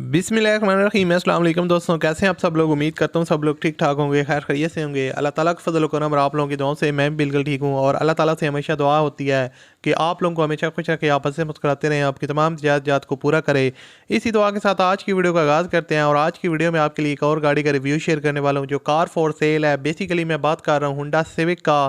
बिस्मिल्लाहिर्रहमानिर्रहीम। अस्सलाम वालेकुम दोस्तों, कैसे हैं आप सब लोग। उम्मीद करता हूँ सब लोग ठीक ठाक होंगे, खैर खैरियत से होंगे। अल्लाह ताला का फजल करम और आप लोगों की दुआओं से मैं भी बिल्कुल ठीक हूँ। और अल्लाह ताला से हमेशा दुआ होती है कि आप लोगों को हमेशा खुश रखे, आपस से मुस्कुराते रहें, आपकी तमाम जात को पूरा करे। इसी दुआ के साथ आज की वीडियो का आगाज़ करते हैं। और आज की वीडियो में आपके लिए एक और गाड़ी का रिव्यू शेयर करने वाला हूँ जो कार फॉर सेल है। बेसिकली मैं बात कर रहा हूँ होंडा सिविक का।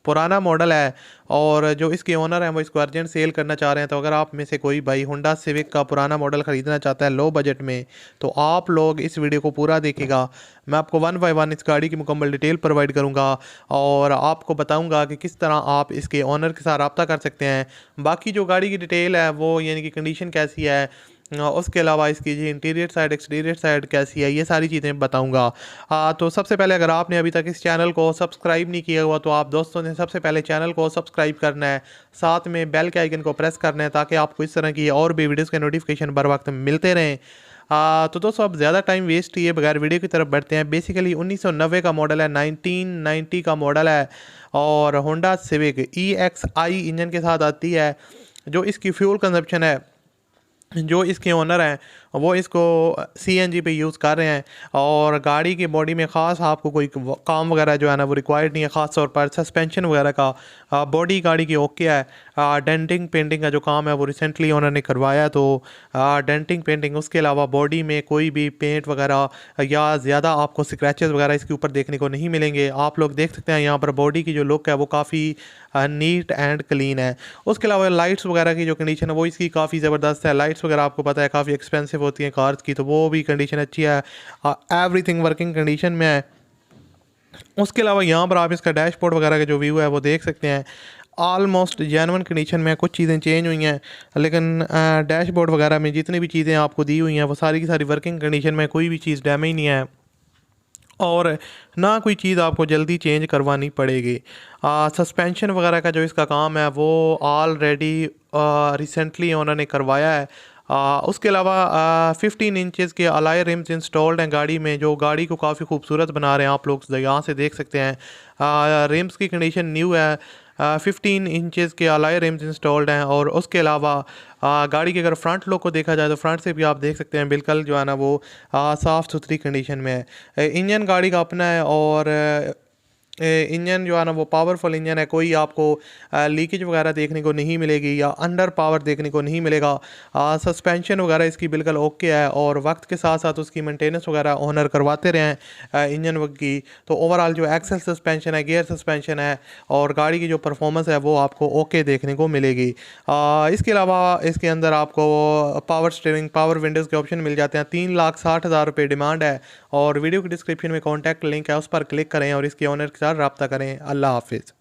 पुराना मॉडल है और जो इसके ओनर हैं वो इसको अर्जेंट सेल करना चाह रहे हैं। तो अगर आप में से कोई भाई होंडा सिविक का पुराना मॉडल ख़रीदना चाहता है लो बजट में, तो आप लोग इस वीडियो को पूरा देखेगा। मैं आपको वन बाय वन इस गाड़ी की मुकम्मल डिटेल प्रोवाइड करूंगा और आपको बताऊंगा कि किस तरह आप इसके ओनर के साथ रब्ता कर सकते हैं। बाकी जो गाड़ी की डिटेल है वो यानी कि कंडीशन कैसी है, उसके अलावा इसकी जी इंटीरियर साइड एक्सटीरियर साइड कैसी है, ये सारी चीज़ें बताऊंगा। तो सबसे पहले अगर आपने अभी तक इस चैनल को सब्सक्राइब नहीं किया हुआ तो आप दोस्तों ने सबसे पहले चैनल को सब्सक्राइब करना है, साथ में बेल के आइकन को प्रेस करना है ताकि आपको इस तरह की और भी वीडियोज़ के नोटिफिकेशन बर वक्त मिलते रहें। तो दोस्तों अब ज़्यादा टाइम वेस्ट किए बगैर वीडियो की तरफ बढ़ते हैं। बेसिकली 1990 का मॉडल है, 1990 का मॉडल है और होंडा सिविक EXI इंजन के साथ आती है। जो इसकी फ्यूल कंजप्शन है, जो इसके ओनर हैं वो इसको CNG पे यूज़ कर रहे हैं। और गाड़ी की बॉडी में ख़ास आपको कोई काम वगैरह जो है ना वो रिक्वायर्ड नहीं है, ख़ास तौर पर सस्पेंशन वगैरह का बॉडी गाड़ी की ओके है। डेंटिंग पेंटिंग का जो काम है वो रिसेंटली उन्होंने करवाया है, तो डेंटिंग पेंटिंग, उसके अलावा बॉडी में कोई भी पेंट वगैरह या ज़्यादा आपको स्क्रैचेस वगैरह इसके ऊपर देखने को नहीं मिलेंगे। आप लोग देख सकते हैं यहाँ पर बॉडी की जो लुक है वो काफ़ी नीट एंड क्लीन है। उसके अलावा लाइट्स वगैरह की जो कंडीशन है वो इसकी काफ़ी ज़बरदस्त है। लाइट्स वगैरह आपको पता है काफ़ी एक्सपेंसिव होती हैं कार्स की, तो वो भी कंडीशन अच्छी है, एवरीथिंग वर्किंग कंडीशन में है। उसके अलावा यहाँ पर आप इसका डैशबोर्ड वगैरह का जो व्यू है वो देख सकते हैं, ऑलमोस्ट जेन्युइन कंडीशन में। कुछ चीज़ें चेंज हुई हैं लेकिन डैशबोर्ड वगैरह में जितनी भी चीज़ें आपको दी हुई हैं वो सारी की सारी वर्किंग कंडीशन में, कोई भी चीज़ डैमेज नहीं है और ना कोई चीज़ आपको जल्दी चेंज करवानी पड़ेगी। सस्पेंशन वगैरह का जो इसका काम है वो ऑलरेडी रिसेंटली उन्होंने करवाया है। उसके अलावा 15 इंचज़ के अलॉय रिम्स इंस्टॉल्ड हैं गाड़ी में, जो गाड़ी को काफ़ी खूबसूरत बना रहे हैं। आप लोग यहाँ से देख सकते हैं रिम्स की कंडीशन न्यू है। 15 इंचज़ के अलॉय रिम्स इंस्टॉल्ड हैं। और उसके अलावा गाड़ी के अगर फ्रंट लुक को देखा जाए तो फ्रंट से भी आप देख सकते हैं बिल्कुल जो है ना वो साफ़ सुथरी कंडीशन में है। इंजन गाड़ी का अपना है और इंजन जो है ना वो पावरफुल इंजन है, कोई आपको लीकेज वगैरह देखने को नहीं मिलेगी या अंडर पावर देखने को नहीं मिलेगा। सस्पेंशन वगैरह इसकी बिल्कुल ओके है और वक्त के साथ साथ उसकी मेंटेनेंस वगैरह ओनर करवाते रहे हैं इंजन की। तो ओवरऑल जो एक्सल सस्पेंशन है, गियर सस्पेंशन है और गाड़ी की जो परफॉर्मेंस है वो आपको ओके देखने को मिलेगी। इसके अलावा इसके अंदर आपको पावर स्टीयरिंग, पावर विंडोज़ के ऑप्शन मिल जाते हैं। 3,60,000 रुपये डिमांड है और वीडियो की डिस्क्रिप्शन में कॉन्टैक्ट लिंक है, उस पर क्लिक करें और इसके ओनर के साथ रब्ता करें। अल्लाह हाफिज़।